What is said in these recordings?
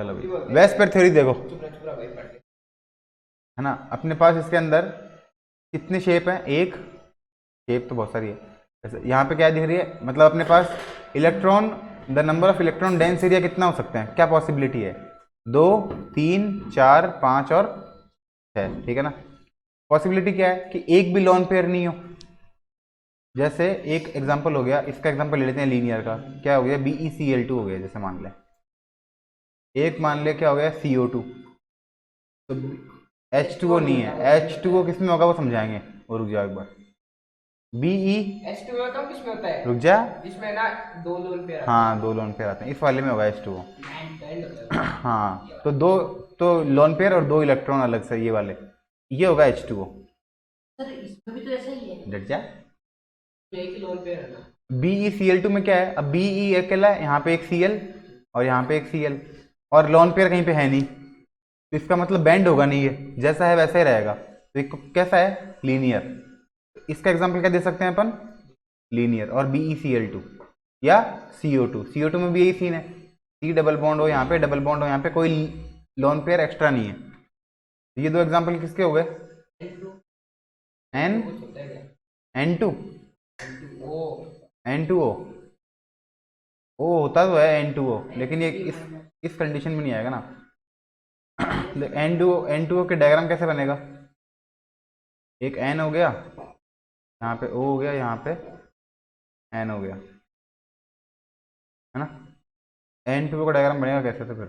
चलो भाई VSEPR theory देखो, है ना। अपने पास इसके अंदर कितने शेप हैं? एक शेप तो बहुत सारी है। जैसे यहाँ पे क्या दिख रही है, मतलब अपने पास electron, the number of electron dense area कितना हो सकते हैं, क्या पॉसिबिलिटी है? 2, 3, 4, 5 और 6, ठीक है ना। पॉसिबिलिटी क्या है कि एक भी लोन पेयर नहीं हो। जैसे एक एग्जांपल हो गया, इसका एग्जांपल ले लेते हैं लीनियर का। क्या हो गया? BeCl2 हो गया, जैसे मान ले। एक मान ले क्या हो गया? CO2। तो H2O नहीं है, H2O किस में होगा वो समझाएंगे, वो रुक जाओ एक बार। BE H2O तो किसमें होता है? रुक जा, जिसमें ना दो लोन पेयर आते हाँ 2 लोन पेयर आते हैं, इस वाले में होगा H2O। हैं। बैंड होता है हाँ तो 2, तो लोन पेयर और 2 इलेक्ट्रॉन अलग से, ये वाले, ये होगा H2O। सर इसमें भी तो ऐसा ही है, डट जा। एक ही लोन पेयर है ना। BeCl2 में क्या है? अब BE अकेला है, यहाँ पे एक Cl और यहाँ पे एक Cl, और लोन पेयर कहीं पे है नहीं, तो इसका मतलब बैंड होगा नहीं, ये जैसा है वैसा ही रहेगा। तो ये कैसा है? लीनियर। इसका एग्जांपल क्या दे सकते हैं अपन? लीनियर। और BeCl2 या CO2, CO2 में भी यही सीन है, C डबल बॉन्ड हो यहाँ पे, डबल बॉन्ड हो यहाँ पे, कोई लोन पेयर एक्स्ट्रा नहीं है। तो ये दो एग्जांपल किसके हो गए? N कुछ होता है क्या? N2 ओ N2O। ओ होता तो है N2O, लेकिन ये इस कंडीशन में नहीं आएगा ना। N2O के डायग्राम कैसे बनेगा? एक N हो गया, यहाँ पे O हो गया, यहाँ पे N हो गया, है ना। N2O का डायग्राम बनेगा कैसे? तो फिर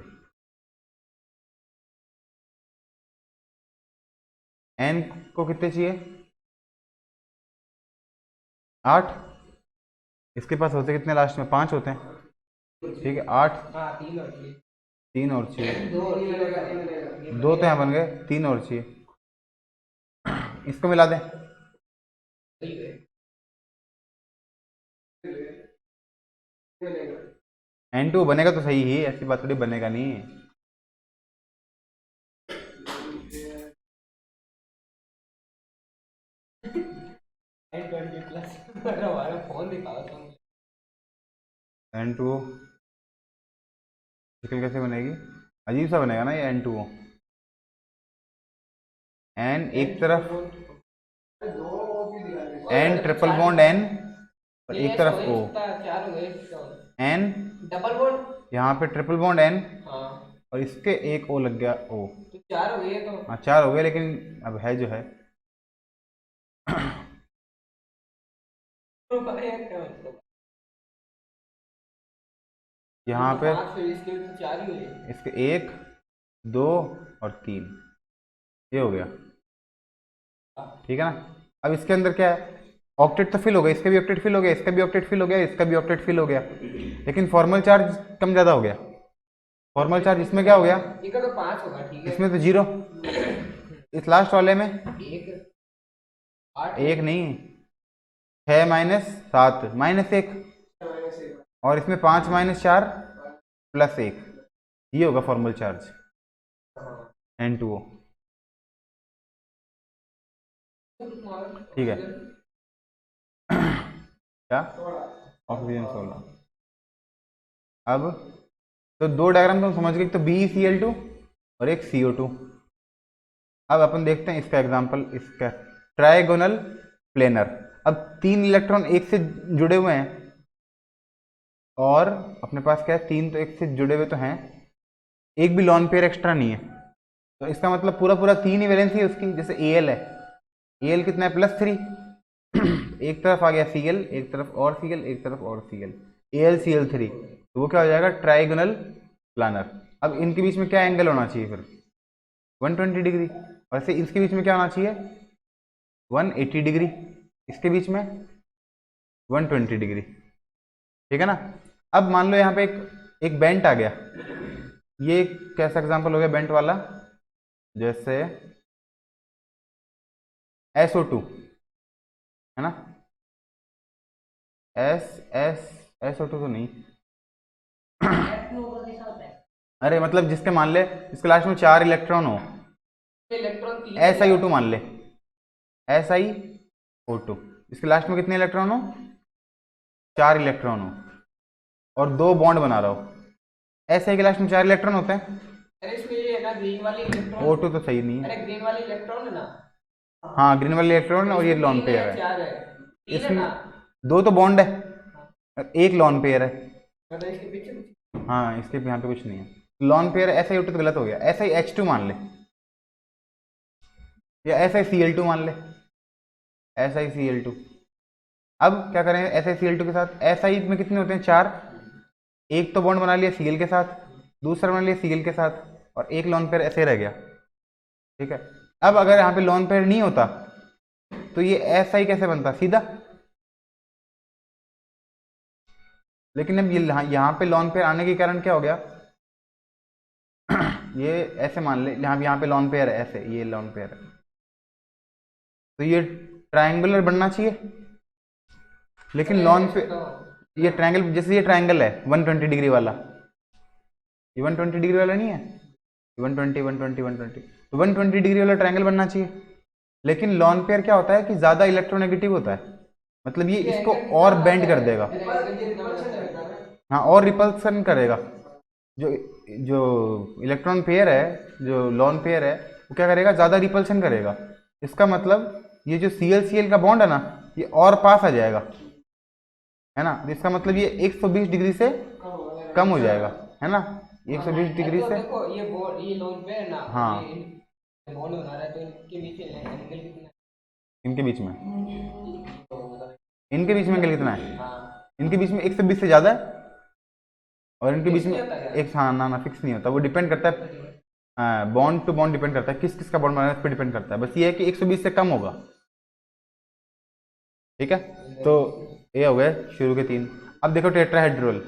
N को कितने चाहिए? 8। इसके पास होते कितने लास्ट में? 5 होते हैं, ठीक है 8। हाँ, तीन और चाहिए। 3 और चाहिए, दो और तीन और चाहिए। 2 तो यहाँ बन गए, 3 और चाहिए। इसको मिला दें। सही है। N2 बनेगा तो सही ही, ऐसी बात थोड़ी बनेगा नहीं। N20 प्लस हमारा फोन दिखाओ तुम। N2O निकल कैसे बनेगी? अजीब सा बनेगा ना ये N2O। N एक तरफ, N ट्रिपल बॉन्ड N, और ये एक ऐसा हो तरफ ही O। नहीं सकता, चार हो गए। N double bond. यहाँ पे ट्रिपल बॉन्ड N, हाँ और इसके एक O लग गया O। तो चार हो गए तो। हाँ 4 हो गए, लेकिन अब है जो है। तो भाई यार क्या मतलब? ये यहाँ तो पे पांच, फिर इसके भी तो चार ही हुए। इसके 1, 2 और 3, ये हो गया, ठीक है ना। अब इसके अंदर क्या है? ऑक्टेट तो फिल हो गया, इसका भी ऑक्टेट फिल हो गया, इसका भी ऑक्टेट फिल हो गया, इसका भी ऑक्टेट फिल हो गया, लेकिन फॉर्मल चार्ज कम ज़्यादा हो गया। फॉर्मल चार्ज इसमें क्या हो गया? इसका तो पांच होगा, ठीक है। इसमें तो 0, इस लास्ट वाले में एक, आठ। 1 नहीं, 6 माइनस 7 माइनस 1, और इसमें 5 माइनस 4 प्लस 1, ये होगा फॉर्मल चार्ज N2O, ठीक है। क्या? ऑक्सीजन 16। अब तो 2 डायग्राम तुम समझ गए, तो BeCl2 और एक CO2। अब अपन देखते हैं इसका एग्जांपल, इसका ट्राइगोनल प्लेनर। अब 3 इलेक्ट्रॉन एक से जुड़े हुए हैं, और अपने पास क्या है? 3 तो एक से जुड़े हुए तो हैं, एक भी लॉन पेयर एक्स्ट्रा नहीं है, तो इसका मतलब पूरा पूरा 3 ही वैलेंसी है उसकी। जैसे Al है, Al कितना है? +3। एक तरफ आ गया Cl, एक तरफ और Cl, एक तरफ और Cl, AlCl3, तो वो क्या हो जाएगा? Trigonal planner. अब इनके बीच में क्या एंगल होना चाहिए फिर? 120 डिग्री। वैसे इसके बीच में क्या होना चाहिए? 180 डिग्री। इसके बीच में 120 डिग्री, ठीक है ना। अब मान लो यहाँ पे एक बेंट आ गया, ये कैसा एग्जांपल हो गया बेंट वाला? जैसे SO2, है ना। SO2 तो नहीं, अरे मतलब जिसके मान ले इसके लास्ट में 4 इलेक्ट्रॉन हो, इलेक्ट्रॉन तीन SiO2 मान ले, SiO2, इसके लास्ट में कितने इलेक्ट्रॉन हो? 4 इलेक्ट्रॉन हो, और 2 बॉन्ड बना रहा हो, SI के लास्ट में 4 इलेक्ट्रॉन होते हैं। अरे इसमें ये है ना ग्रीन वाली इलेक्ट्रॉन। O2 तो सही नहीं है। अरे ग्रीन वाली इलेक्ट्रॉन है ना। हाँ ग्रीन वाले इलेक्ट्रॉन और ये इसमें लॉन तीन पेयर है। चार है। तीन है इसमें ना। 2 तो बॉन्ड है, एक लॉन पेयर है। मतलब इसके पीछे हाँ इसके यहाँ पे कुछ नहीं है। लॉन पेयर SiO2 तो गलत हो गया। SiH2 मान ले या SiCl2 मान ले, SiCl2। अब क्या करें SiCl2 के साथ? Si में कितने होते हैं? 4। एक तो बॉन्ड बना लिया Cl के साथ, दूसरा बना लिया Cl के साथ, और एक लॉन पेयर ऐसे रह गया। ठीक है। अब अगर यहाँ पे लॉन पेयर नहीं होता तो ये Si कैसे बनता? सीधा। लेकिन अब ये यहाँ पे लॉन पेयर आने के कारण क्या हो गया ये ऐसे मान ले, यहाँ पे लॉन पेयर है, ऐसे ये लॉन पेयर है, तो ये ट्रायंगुलर बनना चाहिए। लेकिन लॉन पे ये ट्रायंगल, जैसे ये ट्रायंगल है 120 डिग्री वाला, ये 120 डिग्री वाला नहीं है, 120 120 120, तो 120 डिग्री वाला ट्रायंगल बनना चाहिए। लेकिन लॉन पेयर क्या होता है कि ज्यादा इलेक्ट्रोनेगेटिव होता है, मतलब ये इसको और बेंड कर देगा। हाँ और रिपल्सन करेगा। जो जो इलेक्ट्रॉन पेयर है, जो लॉन पेयर है, वो क्या करेगा? ज्यादा रिपल्सन करेगा। इसका मतलब ये जो Cl का बॉन्ड है ना, ये और पास आ जाएगा, है ना। तो इसका मतलब ये 120 डिग्री से कम हो जाएगा, है ना। 120 डिग्री से देखो ये लोन पे है ना। हाँ ये बॉन्ड बना रहा है तो इनके बीच एंगल कितना है? इनके बीच में, तो इनके बीच में एंगल कितना है? हाँ इनके बीच में 120 से ज्यादा है, और इनके बीच फिक्स में नहीं होता क्या? एक, हाँ ना फिक्स नहीं होता, वो डिपेंड करता है बॉन्ड टू बॉन्ड डिपेंड करता है, किस किस का बॉन्ड बना है, इस पर डिपेंड करता है। बस ये है कि 120 से कम होगा। ठीक है, तो ये हो गए शुरू के 3। अब देखो टेट्राहेड्रल।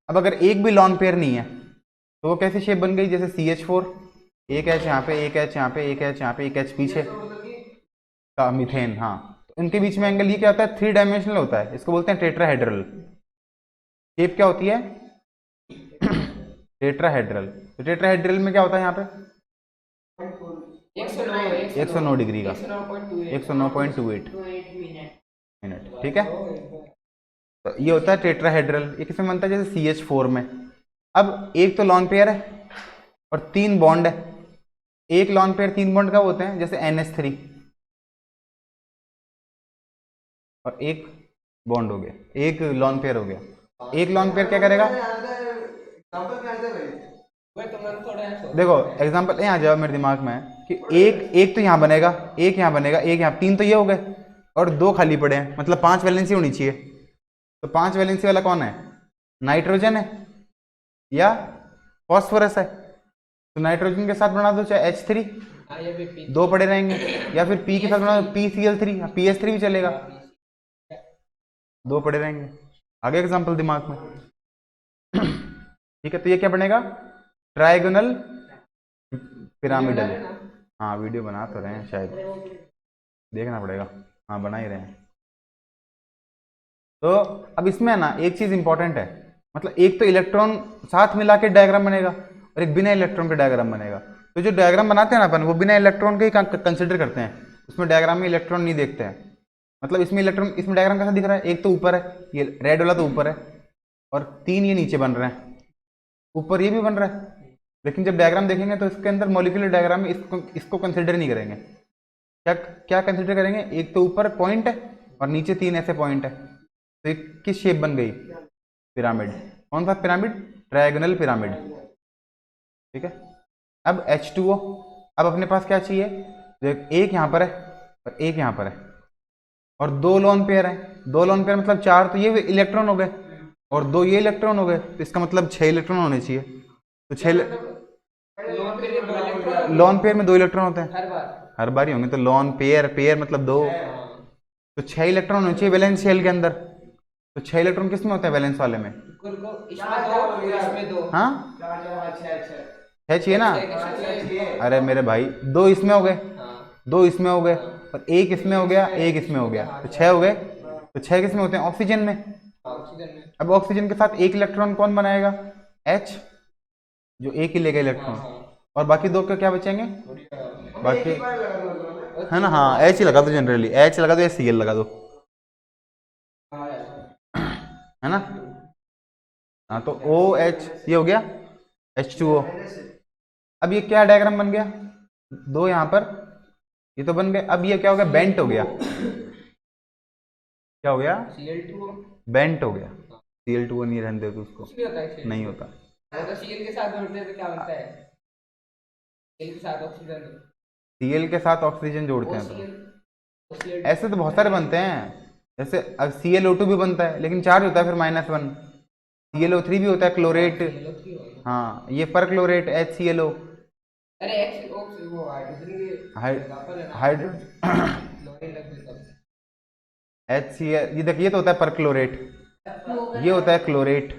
अब अगर एक भी लॉन पेयर नहीं है तो वो कैसी शेप बन गई? जैसे CH4, एक H यहाँ पे, एक H यहाँ पे, एक H यहाँ पे, एक H पीछे का मीथेन। हाँ, तो इनके बीच में एंगल ये क्या होता है? 3 डायमेंशनल होता है, इसको बोलते हैं टेट्राहेड्रल। शेप क्या होती है? टेट्राहेड्रल। तो टेट्राहेड्रल में क्या होता है? यहाँ पे 109 डिग्री का, 109.28 मिनट। ठीक है, तो ये होता है टेट्राहेड्रल। ये किसमें बनता है? जैसे CH4 में। अब एक तो लॉन पेयर है और 3 बॉन्ड है। एक लॉन पेयर 3 बॉन्ड कब होते हैं? जैसे NH3, और एक बॉन्ड हो गया, एक लॉन पेयर हो गया। एक लॉन पेयर क्या करेगा? देखो एग्जांपल यहाँ आ जाओ मेरे दिमाग में कि एक तो यहाँ बनेगा, एक यहाँ बनेगा, एक यहाँ, 3 तो ये हो गए, और 2 खाली पड़े हैं, मतलब 5 वैलेंसी होनी चाहिए। तो 5 वैलेंसी वाला कौन है? नाइट्रोजन है या फॉस्फोरस है। तो नाइट्रोजन के साथ बना दो चाहे H3, 2 पड़े रहेंगे, या फिर P के साथ बना दो PCl3, PS3 भी चलेगा, 2 पड़े रहेंगे। आगे एग्जांपल दिमाग में। ठीक है, तो ये क्या बनेगा? Trigonal pyramidal. हाँ वीडियो बना तो रहे हैं, शायद देखना पड़ेगा। हाँ बना ही रहे हैं। तो अब इसमें ना एक चीज इंपॉर्टेंट है, मतलब एक तो इलेक्ट्रॉन साथ मिला के डायग्राम बनेगा और एक बिना इलेक्ट्रॉन के डायग्राम बनेगा। तो जो डायग्राम बनाते हैं ना अपन, वो बिना इलेक्ट्रॉन के ही कंसिडर करते हैं, उसमें डायग्राम में इलेक्ट्रॉन नहीं देखते हैं। मतलब इसमें इलेक्ट्रॉन, इसमें डायग्राम कैसा दिख रहा है? एक तो ऊपर है, ये रेड वाला तो ऊपर है, और 3 ये नीचे बन रहे हैं, ऊपर ये भी बन रहा है। लेकिन जब डायग्राम देखेंगे तो इसके अंदर मॉलिक्यूलर डायग्राम में इसको कंसिडर नहीं करेंगे। क्या क्या कंसिडर करेंगे? एक तो ऊपर पॉइंट है और नीचे 3 ऐसे पॉइंट है, तो एक किस शेप बन गई? पिरामिड। कौन सा पिरामिड? Trigonal pyramid. ठीक है, अब H2O। अब अपने पास क्या चाहिए? एक यहाँ पर है और एक यहाँ पर है, और 2 लोन पेयर है। 2 लोन पेयर मतलब 4 तो ये इलेक्ट्रॉन हो गए और 2 ये इलेक्ट्रॉन हो गए, तो इसका मतलब 6 इलेक्ट्रॉन होने चाहिए। तो 6 लोन पेयर में 2 इलेक्ट्रॉन होते हैं, हर बार ही होंगे। तो लोन पेयर, पेयर मतलब 2, तो 6 इलेक्ट्रॉन होने चाहिए वैलेंस शेल के अंदर। तो 6 इलेक्ट्रॉन किस में होते हैं? वैलेंस वाले में। हाँ 6 चाहिए ना। अरे मेरे भाई 2 इसमें हो गए, 2 इसमें हो गए, और एक इसमें हो गया, एक इसमें हो गया, तो 6 हो गए। तो 6 किस में होते हैं? ऑक्सीजन में। अब ऑक्सीजन के साथ एक इलेक्ट्रॉन कौन बनाएगा? H, जो एक ही लेगा इलेक्ट्रॉन, और बाकी 2 के क्या बचेंगे? बाकी है ना, हाँ H ही लगा दो, जनरली H लगा दो या Cl लगा दो, है ना। हाँ तो OH ये हो गया, H2O। अब ये क्या डायग्राम बन गया, दो यहाँ पर, ये तो बन गए। अब ये क्या हो गया, बेंट हो गया। क्या हो गया, Cl2 बेंट हो गया। Cl2O नहीं रहने दे तो उसको, कुछ नहीं होता है नहीं Cl2। होता। वो तो Cl के साथ जोड़ते हैं तो क्या बनता है, Cl के साथ ऑक्सीजन, Cl के साथ ऑक्सीजन जोड़ते हैं तो OCl OCl ऐसे तो बहुत सारे बनते हैं। जैसे अब ClO2 भी बनता है लेकिन चार्ज होता है फिर -1। ClO3 भी होता है, क्लोरेट। ClO3 होगा। हाँ, ये पर क्लोरेट HClO। अरे H वो हाइड्रोजन के एग्जांपल है ना, हाइड्रो क्लोरीन लग गई तब। HCl, ये देखिए, ये तो होता है पर क्लोरेट, ये होता है क्लोरेट।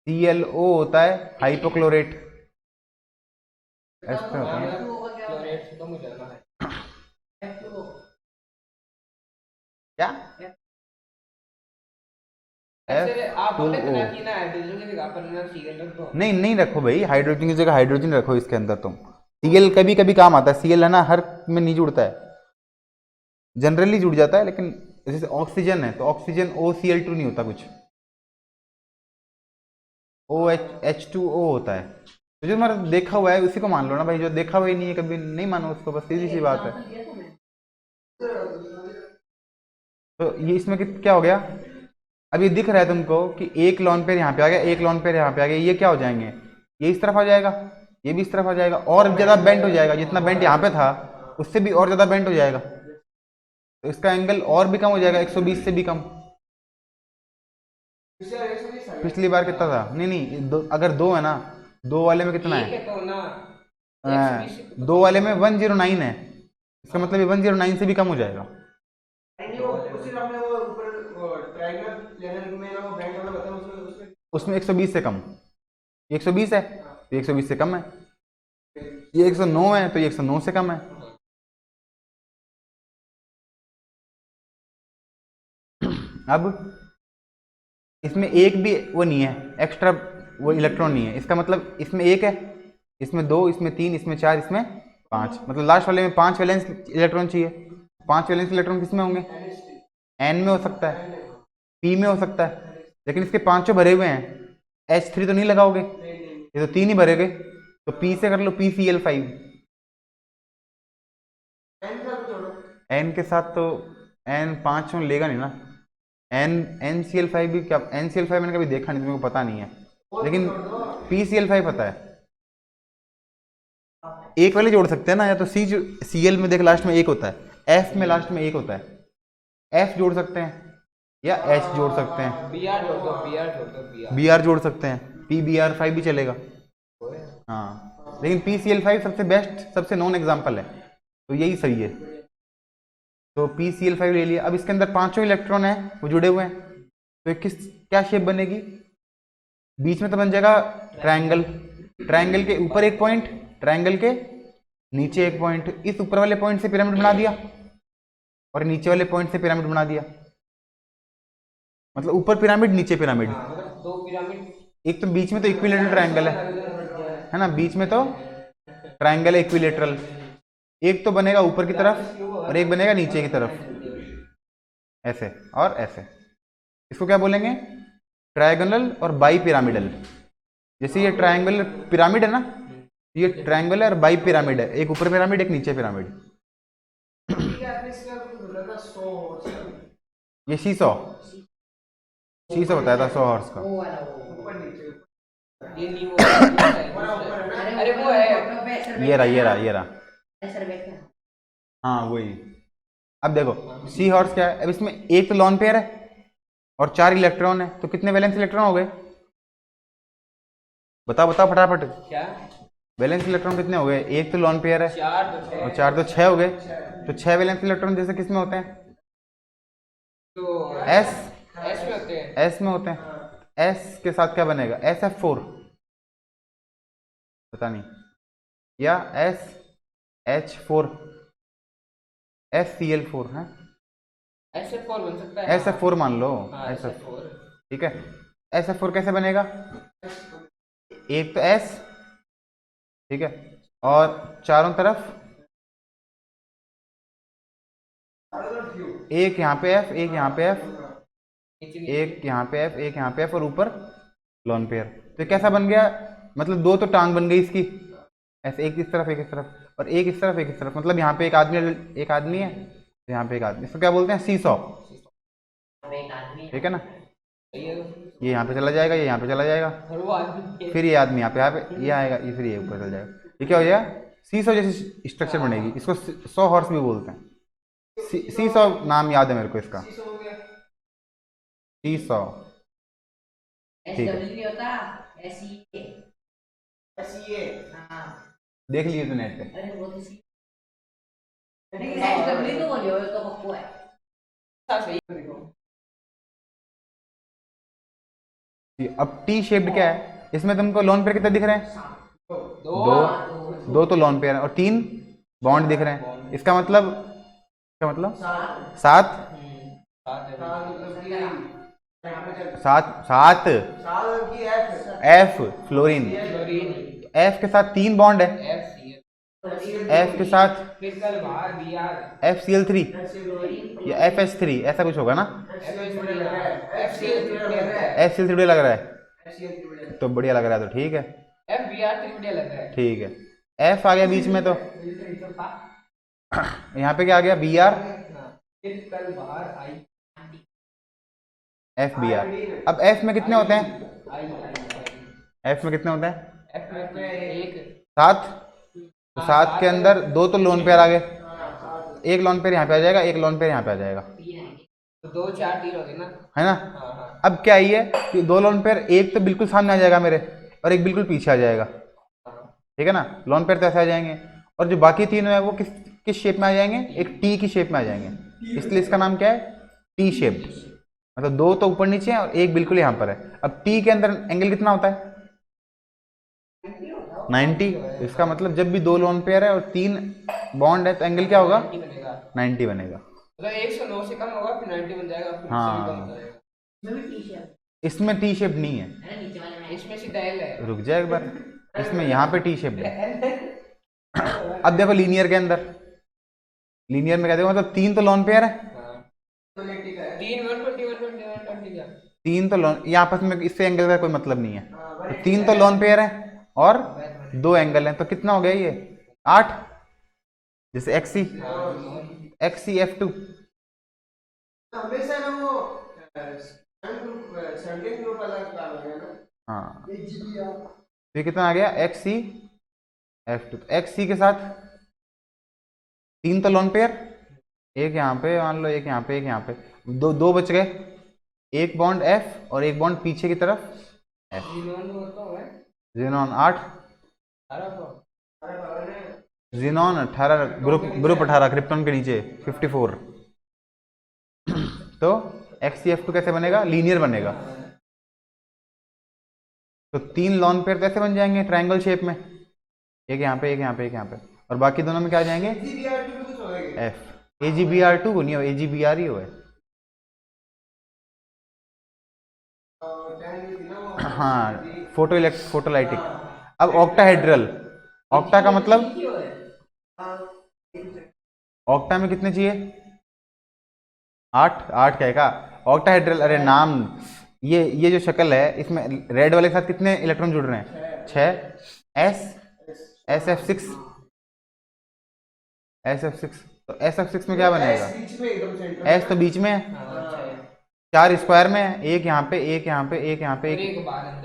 ClO होता है हाइपोक्लोरेट। ऐसा होता हाँ है। मतलब क्लोरेट से कम हो जाना है। क्या, ऐसे आप बोले थे F2O। ना कि ना हाइड्रोजन की जगह पर ना Cl रख दो। नहीं नहीं रखो भाई, हाइड्रोजन की जगह हाइड्रोजन रखो इसके अंदर तुम। Cl कभी कभी काम आता है, Cl है ना हर में नहीं जुड़ता है, जनरली जुड़ जाता है, लेकिन जैसे ऑक्सीजन है तो ऑक्सीजन OCl2 नहीं होता कुछ, OH2O होता है। तो जो हमारा देखा हुआ है उसी को मान लो ना भाई, जो देखा हुआ ही नहीं है कभी नहीं मानो उसको, बस सीधी सी बात है। तो ये इसमें क्या हो गया, अब ये दिख रहा है तुमको कि एक लॉन पेयर यहाँ पे आ गया, एक लॉन पेयर यहाँ पे आ गया, ये क्या हो जाएंगे, ये इस तरफ आ जाएगा, ये भी इस तरफ आ जाएगा, और ज़्यादा बेंट हो जाएगा, जितना बेंट यहाँ पे था उससे भी और ज़्यादा बेंट हो जाएगा, तो इसका एंगल और भी कम हो जाएगा, 120 से भी कम। पिछली बार कितना था, नहीं नहीं अगर दो है ना, दो वाले में कितना एक है, है तो ना अ, 120 से तो दो कम वाले में होगा। 109 है, इसका मतलब ये 109 से भी कम हो जाएगा। उसमें 120 से कम, 120 है तो 120 से कम है, ये 109 है तो ये 109 से कम है। अब इसमें एक भी वो नहीं है, एक्स्ट्रा वो इलेक्ट्रॉन नहीं है, इसका मतलब इसमें एक है, इसमें दो, इसमें तीन, इसमें चार, इसमें पांच, मतलब लास्ट वाले में 5 वैलेंस इलेक्ट्रॉन चाहिए। 5 वैलेंस इलेक्ट्रॉन किस में होंगे, एन में हो सकता है, पी में हो सकता है, लेकिन इसके पांचों भरे हुए हैं, H3 तो नहीं लगाओगे, ये तो तीन ही भरे गए, तो पी से कर लो PCl5। एन के साथ तो एन पांचों लेगा नहीं ना, NCl5 भी क्या, NCl5 मैंने कभी देखा नहीं, मेरे को पता नहीं है, लेकिन PCl5 पता है। एक वाले जोड़ सकते हैं ना, या तो Cl में देख लास्ट में एक होता है, F में लास्ट में एक होता है, F जोड़ सकते हैं या H जोड़ सकते हैं, Br जोड़ दो, Br जोड़ दो, Br Br जोड़ सकते हैं, PBr5 भी चलेगा। हाँ, लेकिन PCl5 सबसे बेस्ट, सबसे नॉन एग्जाम्पल है, तो यही सही है। तो PCl5 ले लिया। अब इसके अंदर पांचों इलेक्ट्रॉन है वो जुड़े हुए हैं, तो किस क्या शेप बनेगी, बीच में तो बन जाएगा ट्रायंगल, ट्रायंगल के ऊपर एक पॉइंट, ट्रायंगल के नीचे एक पॉइंट, इस ऊपर वाले पॉइंट से पिरामिड बना दिया और नीचे वाले पॉइंट से पिरामिड बना दिया, मतलब ऊपर पिरामिड नीचे पिरामिड। हाँ मतलब दो पिरामिड, एक तो बीच में तो इक्विलेटरल ट्रायंगल है ना, बीच में तो ट्रायंगल है इक्विलेटरल, एक तो बनेगा ऊपर की तरफ और एक बनेगा नीचे की तरफ, ऐसे और ऐसे, इसको क्या बोलेंगे, ट्रायंगुलर और बाई पिरामिडल। जैसे ये ट्रायंगुलर पिरामिड है ना, ये ट्रायंगुलर बाई पिरामिड है, एक ऊपर पिरामिड एक नीचे पिरामिड। ये शीसो, शीसो बताया था 100 हॉर्स का। ये नहीं वो अरे वो है ये रहा ये रहा ये रहा, हाँ वही। अब देखो सी हॉर्स क्या है, अब इसमें एक तो लॉन पेयर है और 4 इलेक्ट्रॉन है, तो कितने वैलेंस इलेक्ट्रॉन हो गए, बताओ बताओ फटाफट, क्या, वैलेंस इलेक्ट्रॉन कितने हो गए, एक तो लॉन पेयर है 4 तो और 6 4 तो 6 हो गए, तो 6 वैलेंस इलेक्ट्रॉन जैसे किस में होते हैं, तो एस, एस में होते हैं। एस में होते हैं, एस के साथ क्या बनेगा, SF4, पता नहीं, या SH4, SCl4 है, SF4 बन सकता है, SF4 मान लो, हाँ SF, SF4 ठीक है। SF4 कैसे बनेगा, एक तो S, ठीक है, और चारों तरफ एक यहाँ पे F, एक यहाँ पे F, नीचे नीचे एक यहाँ पे F, एक यहाँ पे F और ऊपर लॉन पेयर, तो कैसा बन गया, मतलब दो तो टांग बन गई इसकी, ऐसे एक इस तरफ एक इस तरफ, और एक इस तरफ एक इस तरफ, मतलब यहाँ पे एक आदमी है, यहाँ पे एक आदमी, इसको क्या बोलते हैं, सी सॉ। ठीक है ना, ये ये यहाँ पे चला जाएगा, ये यहाँ पे चला जाएगा, और वो आदमी फिर ये आदमी यहाँ पे ये आएगा, ये फिर ये ऊपर चल जाएगा। ये क्या हो जाएगा, सी सॉ जैसी स्ट्रक्चर बनेगी। इसको सॉ हॉर्स भी बोलते हैं। सी सॉ नाम याद है मेरे को इसका, सी सॉ। ठीक है, देख लिए तो नेट पे। सही देखो। अब टी शेप्ड क्या है, इसमें तुमको लोन पेयर कितने दिख रहे हैं, दो तो लोन पेयर है, और 3 बॉन्ड दिख रहे हैं। इसका मतलब क्या मतलब, 7 7 एफ फ्लोरीन, एफ के साथ 3 बॉन्ड है, एफ के साथ FCl3 या FH3 ऐसा कुछ होगा ना, FCl3 लग रहा है, तो बढ़िया लग रहा है, तो ठीक है, ठीक है। F आ गया बीच में, तो यहाँ पे क्या आ गया, Br, FBr। अब F में कितने होते हैं, F में कितने होते हैं, 7, तो 7 के अंदर 2 तो लोन पेयर आ गए, एक लोन पेयर यहाँ पे आ जाएगा, एक लोन पेयर यहाँ पे आ जाएगा, तो 2 4 3 हो गए ना, है ना। हाँ। अब क्या ही है कि 2 लोन पेयर, एक तो बिल्कुल सामने आ जाएगा मेरे, और एक बिल्कुल पीछे आ जाएगा, ठीक है ना। लोन पेयर तो ऐसे आ जाएंगे, और जो बाकी 3 है वो किस शेप में आ जाएंगे, एक टी की शेप में आ जाएंगे, इसलिए इसका नाम क्या है, टी शेप्ड। मतलब 2 तो ऊपर नीचे है और एक बिल्कुल यहाँ पर है। अब टी के अंदर एंगल कितना होता है, 90। इसका मतलब जब भी 2 लोन पेयर है और 3 बॉन्ड है तो एंगल क्या होगा, 90 बनेगा। मतलब 109 से कम होगा, फिर 90 बन जाएगा, फिर हाँ। उससे भी कम हो जाएगा। इसमें टी शेप नहीं है, इसमें सीधा एल है। रुक जाए एक बार, इसमें यहाँ पे टी शेप है। अब देखो लीनियर के अंदर, लीनियर में क्या देखो, मतलब 3 तो लोन पेयर है, 3 120 का 3 तो लोन, यहाँ आपस में इससे एंगल का कोई मतलब नहीं है, तो 3 तो लोन पेयर है और 2 एंगल हैं, तो कितना हो गया ये 8, जैसे XCF2 हमेशा ना वो सेंडिंग ग्रुप अलग काम हो गया ना। हाँ, तो ये कितना आ गया XCF2, तो XC के साथ 3 तो लोन पेयर, एक यहाँ पे मान लो, एक यहाँ पे, एक यहाँ पे, दो बच गए, एक बॉन्ड F और एक बॉन्ड पीछे की तरफ F। Xenon 8, xenon 18, group 18, krypton के नीचे 54। तो XCF2 कैसे बनेगा, लीनियर बनेगा। तो 3 लॉन पेयर कैसे बन जाएंगे, ट्रायंगल शेप में, एक यहाँ पे, एक यहाँ पे, एक यहाँ पे, और बाकी दोनों में क्या आ जाएंगे, F। AgBr2 नहीं हो, AgBr ही हो है। हाँ, फोटोलाइटिक। अब ऑक्टाहेड्रल, ऑक्टा का मतलब, ऑक्टा में कितने चाहिए, 8 क्या है का ऑक्टाहेड्रल। अरे नाम, ये जो शक्ल है इसमें रेड वाले के साथ कितने इलेक्ट्रॉन जुड़ रहे हैं, 6, SF6। तो SF6 में क्या बनेगा, S तो बीच में है, 4 स्क्वायर में है, एक यहाँ पे, एक यहाँ पे, एक यहाँ पे,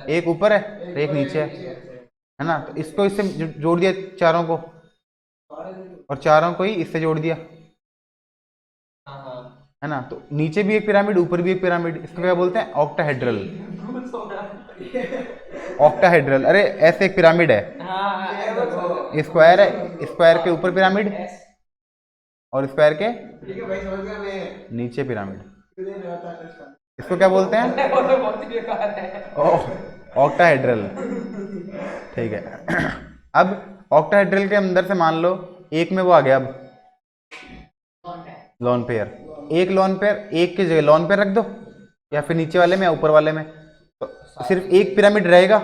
एक ऊपर है, एक नीचे है ना। तो इसको इससे जोड़ दिया चारों को, और चारों को ही इससे जोड़ दिया, है ना। तो नीचे भी एक पिरामिड, ऊपर भी एक पिरामिड, इसको क्या बोलते हैं, ऑक्टाहेड्रल। ऑक्टाहेड्रल, अरे ऐसे एक पिरामिड है, स्क्वायर है, स्क्वायर के ऊपर पिरामिड और स्क्वायर के नीचे पिरामिड, इसको क्या बोलते हैं, ऑक्टाहेड्रल। ठीक है। अब ऑक्टाहेड्रल के अंदर से मान लो एक में वो आ गया, अब लॉन पेयर, एक लॉन पेयर, एक की जगह लॉन पेयर रख दो, या फिर नीचे वाले में या ऊपर वाले में, तो सिर्फ एक पिरामिड रहेगा,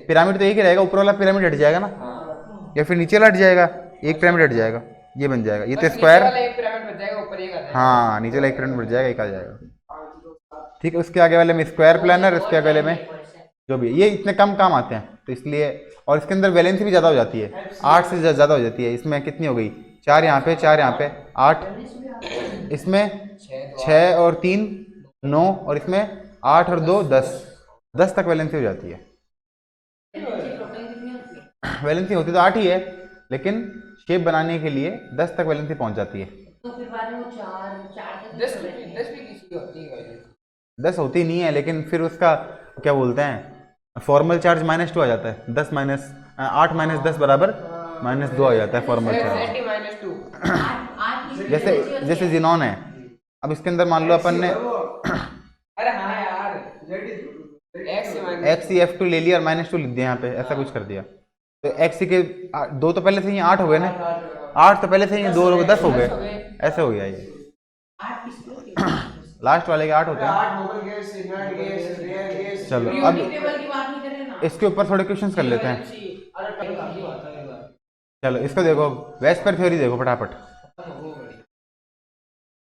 पिरामिड तो एक ही रहेगा, ऊपर वाला पिरामिड हट जाएगा ना, या फिर नीचे वाला हट जाएगा, एक पिरामिड हट जाएगा, ये बन जाएगा, ये तो स्क्वायर, हाँ नीचे वाला एक पिरामिड बच जाएगा, एक आ जाएगा। ठीक है, उसके आगे वाले में स्क्वायर प्लानर, इसके आगे वाले में जो भी ये इतने कम काम आते हैं, तो इसलिए। और इसके अंदर वैलेंसी भी ज़्यादा हो जाती है, 8 से ज़्यादा हो जाती है। इसमें कितनी हो गई, 4 यहाँ पे, 4 यहाँ पे, 8, इसमें 6 और 3 9, और इसमें 8 और 2 10 तक वैलेंसी हो जाती है। वैलेंसी होती तो 8 ही है, लेकिन शेप बनाने के लिए 10 तक वैलेंसी पहुंच जाती है। तो फिर बाद में वो चार तक 10 भी किसी की होती है वैलेंसी। 10 होती नहीं है, लेकिन फिर उसका क्या बोलते हैं, फॉर्मल चार्ज -2 आ जाता है। 10 माइनस 8 माइनस 10 बराबर -2 आ जाता है फॉर्मल चार्ज। -2 जैसे जिनॉन है, अब इसके अंदर मान लो अपन ने अरे हाँ यार, एक्स F2 ले लिया और -2 लिख दिया यहाँ पे, ऐसा कुछ कर दिया, तो एक्स के 2 तो पहले से ही 8 हो गए ना, 8 तो पहले से ही 2 10 हो गए, ऐसे हो गया ये। लास्ट वाले के 8 होते हैं। 8 noble gas, inert gas, rare gas. चलो अब इसके ऊपर थोड़े क्वेश्चंस कर लेते हैं। चलो इसको देखो, वेस्पर थ्योरी देखो फटाफट।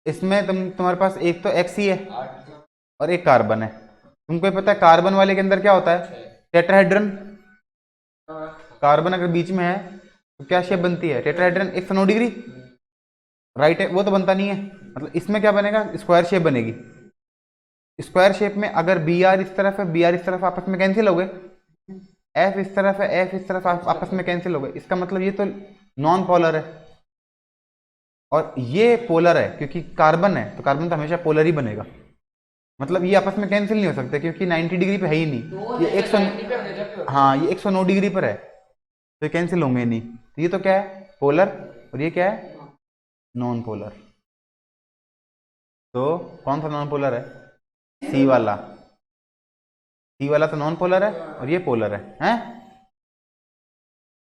इसमें तुम्हारे पास एक तो एक्स ही है और एक कार्बन है। तुमको ये पता है कार्बन वाले के अंदर क्या होता है, टेट्राहेड्रन। कार्बन अगर बीच में है तो क्या शेप बनती है, टेट्राहेड्रन 109 डिग्री, राइट है, वो तो बनता नहीं है। मतलब इसमें क्या बनेगा, स्क्वायर शेप बनेगी। स्क्वायर शेप में अगर बी आर इस तरफ है, बी आर इस तरफ, आपस में कैंसिल हो गए। एफ इस तरफ है, एफ इस तरफ, आपस में कैंसिल हो गए। इसका मतलब ये तो नॉन पोलर है, और ये पोलर है क्योंकि कार्बन है, तो कार्बन तो हमेशा पोलर ही बनेगा। मतलब ये आपस में कैंसिल नहीं हो सकते क्योंकि 90 डिग्री पे है ही नहीं। ये 100, हाँ ये 109 डिग्री पर है, तो ये कैंसिल होंगे नहीं। तो ये तो क्या है, पोलर, और ये क्या है, नॉन पोलर। तो कौन सा नॉन पोलर है, सी वाला। सी वाला तो नॉन पोलर है, और ये पोलर है, हैं?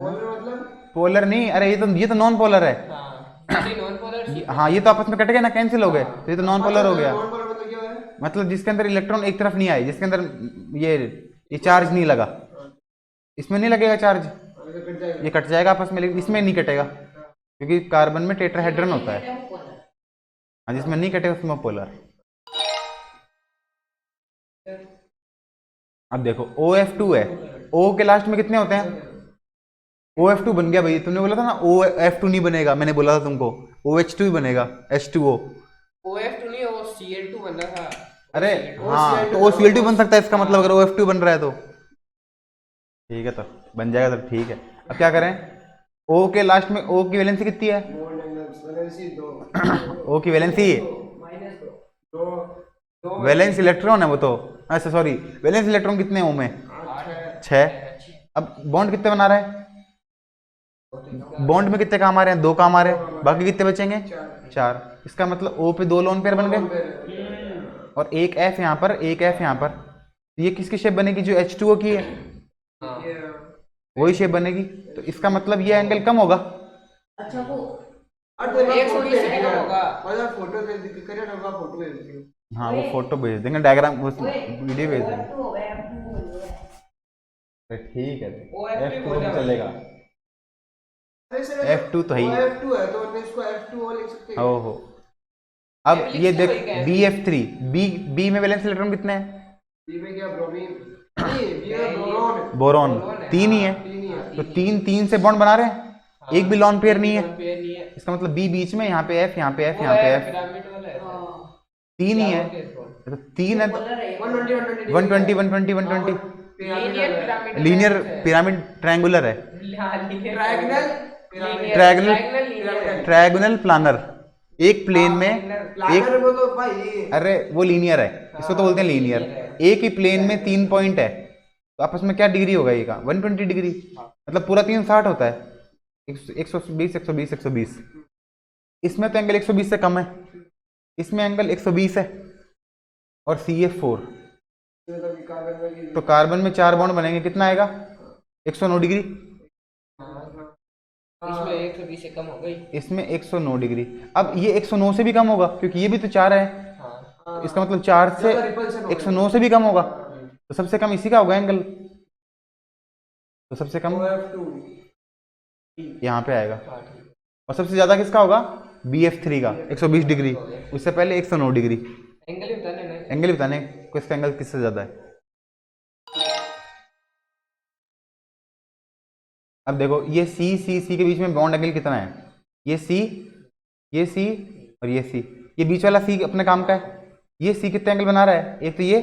मतलब पोलर नहीं, अरे ये तो नॉन पोलर है। हाँ ये तो आपस में कट गए ना, कैंसिल हो गए, तो ये तो नॉन पोलर हो गया। नॉन पोलर मतलब क्या है? मतलब जिसके अंदर इलेक्ट्रॉन एक तरफ नहीं आए, जिसके अंदर ये चार्ज नहीं लगा, इसमें नहीं लगेगा चार्ज, तो कट जाएगा। ये कट जाएगा आपस में, लेकिन इसमें नहीं कटेगा क्योंकि कार्बन में टेट्राहेड्रन होता है। हाँ जिसमें नहीं कटेगा उसमें पोलर। अब देखो OF2 है, O के लास्ट में कितने होते हैं, OF2 बन गया भाई। तुमने बोला था ना OF2 नहीं बनेगा, मैंने बोला था तुमको OH2 ही बनेगा, H2O। OF2 नहीं, वो Cl2 बन रहा था। अरे हाँ, तो OCl2 बन सकता है इसका मतलब, अगर OF2 बन रहा है तो ठीक है, तो बन जाएगा, तो ठीक है। अब क्या करें, O के लास्ट में O की वैलेंसी कितनी है, बॉन्ड एंगल्स वैलेंसी 2 O की वैलेंसी, -2 वैलेंस इलेक्ट्रॉन है वो तो, अच्छा सॉरी, वैलेंस इलेक्ट्रॉन कितने हैं O में, 6। अब बॉन्ड कितने बना रहा है, बॉन्ड में कितने काम आ रहे हैं, 2 काम आ रहे हैं, बाकी कितने बचेंगे, 4। इसका मतलब O पे 2 लोन पेयर बन गए, और एक F यहाँ पर, एक F यहाँ पर। ये किसकी शेप बनेगी, जो H2O की है वही शेप बनेगी। तो इसका मतलब ये एंगल कम होगा। अच्छा वो अरे 120 से भी कम होगा। मतलब फोटो भेज दे, करिए ना, होगा फोटो भेज दियो। हाँ वो फोटो भेज देंगे, डायग्राम वीडियो भेज देंगे। तो है अरे ठीक है, OF2 F2 बोला चलेगा, अरे सर F2 तो है ही। F2 है तो हमने इसको F2O लिख सकते हैं। हो अब ये ये लिख देख, सकते हैं। BF3, बी में वैलेंस इलेक्ट्रॉन कितने हैं, बी में क्या, ब्रोमीन नहीं, बी में बोरॉन बोरॉन बोरॉन है, 3 ही है, तीन ही है। तो 3 से बॉन्ड बना रहे हैं, एक भी लॉन पेयर नहीं है। पेयर नहीं है। इसका मतलब B बीच में, यहाँ पे F, यहाँ पे F, वो यहाँ पे है F, पिरामिड वाला है। 3 ही है। क्या बोलते हैं इसको? तो 3 है तो 120 120 120 120 linear pyramid. Linear pyramid, triangular है, ट्रायंगल पिरामिड, ट्रायंगुलर प्लानर। एक प्लेन में प्लानर वो तो भाई अरे वो लीनियर है, इसको तो बोलते हैं लीनियर। एक ही प्लेन में 3 पॉइंट है, तो आपस में क्या डिग्री होगा ये का, 120 डिग्री, मतलब पूरा 360 होता है, 120 120 120। इसमें तो एंगल 120 से कम है, इसमें एंगल 120 है, और CF4, तो कार्बन में 4 बॉन्ड बनेंगे, कितना आएगा, 109 डिग्री। इसमें 120 से कम हो गई। इसमें 109 डिग्री। अब ये 109 से भी कम होगा क्योंकि ये भी तो 4 है, हाँ। इसका मतलब 4 से 109 से भी कम होगा, तो सबसे कम इसी का होगा एंगल, तो सबसे कम F2 यहाँ पे आएगा। और सबसे ज्यादा किसका होगा, BF3 का 120 डिग्री, उससे पहले 109 डिग्री। एंगल ही बताने ना। एंगल बताने को, इसका एंगल किससे ज्यादा है। अब देखो ये सी के बीच में बॉन्ड एंगल कितना है, ये सी और ये सी, ये बीच वाला सी अपने काम का है। ये सी कितने एंगल बना रहा है, एक तो ये,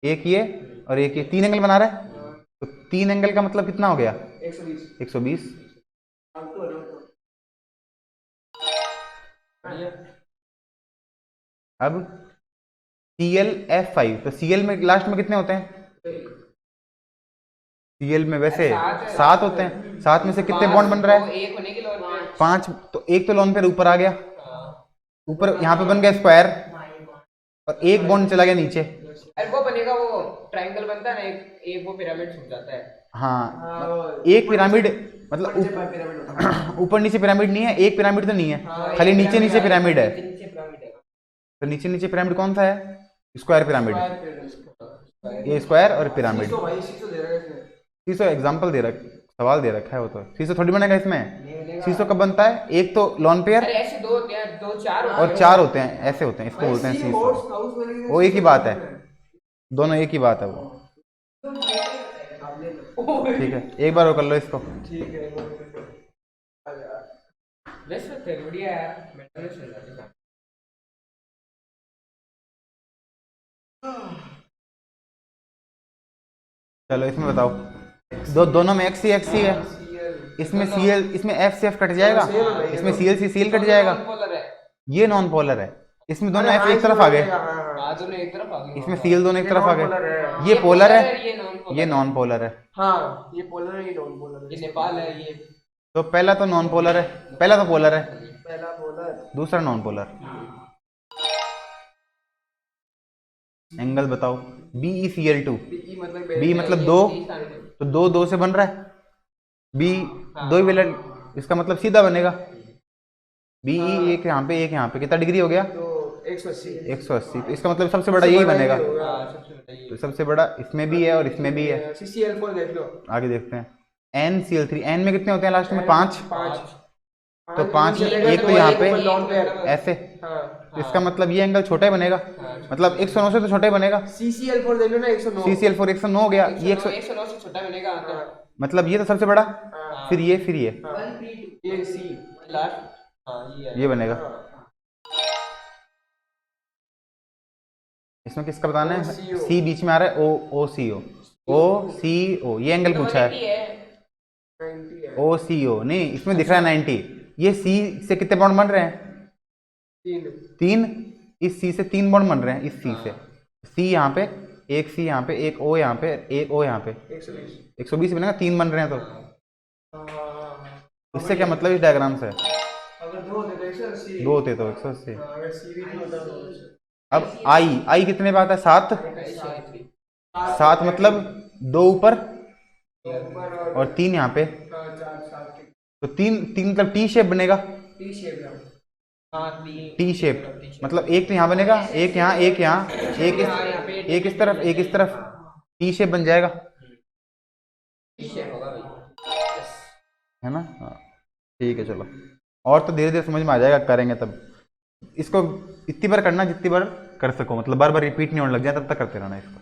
एक ये और एक ये, 3 एंगल बना रहा है। तो 3 एंगल का मतलब कितना हो गया, 120। 120। अब ClF5, तो Cl में लास्ट में कितने होते हैं, Cl में वैसे 7 होते हैं। 7 में से कितने बॉन्ड बन रहा है, एक होने की लोन पे 5। तो एक तो लोन पेयर ऊपर आ गया, ऊपर यहाँ पे बन गया स्क्वायर, और एक बॉन्ड चला गया नीचे। अरे वो बनेगा, वो ट्रायंगल बनता है ना, एक वो पिरामिड छूट जाता है। हाँ, एक पिरामिड मतलब ऊपर नीचे पिरामिड नहीं है, एक पिरामिड तो नहीं है, खाली नीचे नीचे पिरामिड है। नीचे पिरामिड है। तो नीचे नीचे पिरामिड कौन सा है, स्क्वायर पिरामिड, ये स्क्वायर और पिरामिड। शीशो एग्जांपल दे रखा, सवाल दे रखा है, वो तो शीशो थोड़ी बनेगा इसमें। शीशो कब बनता है, एक तो लॉन पेयर अरे ऐसे 2 होते हैं, 2 4 और 4 होते हैं, ऐसे होते हैं, इसको बोलते हैं शीशो। वो एक ही बात है, दोनों एक ही बात है वो। ठीक है, एक बार और कर लो इसको। ठीक है। वैसे तो बढ़िया यार, मेंटेनेंस चल जाती है। चलो इसमें बताओ, दोनों में एक्स ही है, इसमें CL, इसमें F से F कट जाएगा, इसमें CL से CL कट जाएगा, पोलर है। ये नॉन पोलर है। इसमें दोनों F एक तरफ आ गए, हाँ दोनों एक तरफ आ गए। इसमें CL दोनों एक तरफ आ गए। ये ये पोलर है, ये नॉन पोलर ये नॉन पोलर है। हाँ, ये पोलर है, ये नॉन पोलर है। ये नेपाल है, ये तो पहला तो नॉन पोलर है, पहला तो पोलर है, पहला पोलर, दूसरा नॉन पोलर। एंगल बताओ, BeCl2, मतलब B मतलब 2, तो 2 2 से बन रहा है, B 2 वाला, इसका मतलब सीधा बनेगा BE, एक यहाँ पे एक यहाँ पे, कितना डिग्री हो गया, तो 180। 180। तो इसका मतलब सबसे बड़ा यही बनेगा। सबसे बताइए। तो सबसे बड़ा इसमें भी है और इसमें भी है। CCl4 देख लो। आगे देखते हैं, NCl3, N में कितने होते हैं लास्ट में, 5। 5। तो 5 एक तो यहाँ पे ऐसे, हाँ, तो इसका मतलब ये एंगल छोटा ही बनेगा, मतलब 109 से तो छोटा ही बनेगा। CCl4 देख लो ना, 109। CCl4 109 हो गया, ये 109 से छोटा बनेगा। मतलब ये तो सबसे बड़ा, फिर ये ये C लास्ट, हाँ ये बनेगा। इसमें किसका बताना है, C बीच में आ रहा है, OCO, ये एंगल पूछा है, 90 है। OCO नहीं, इसमें दिख रहा है 90। ये C से कितने बॉन्ड बन रहे हैं, 3। इस C से 3 बॉन्ड बन रहे हैं, इस C से। C यहाँ पे, एक C यहाँ पे, एक O यहाँ पे, एक O यहाँ पे, 120 बनेगा, 3 बन रहे हैं। तो इससे क्या मतलब इस डायग्राम से, अगर 2 होते तो 180। 2 होते तो 180। अगर C भी 2 होता तो अब I कितने पे आता है, 7। 7 मतलब 2 ऊपर और 3 यहाँ पे, 4 7 तो 3 मतलब T शेप बनेगा, T शेप है। T शेप मतलब एक तो यहाँ बनेगा, एक यहाँ, एक यहाँ, एक इस तरफ, एक इस तरफ, T शेप बन जाएगा, है ना। हाँ ठीक है, चलो और तो धीरे धीरे समझ में आ जाएगा, करेंगे तब। इसको इतनी बार करना जितनी बार कर सको, मतलब बार बार रिपीट नहीं होने लग जाए, तब तक करते रहना इसको।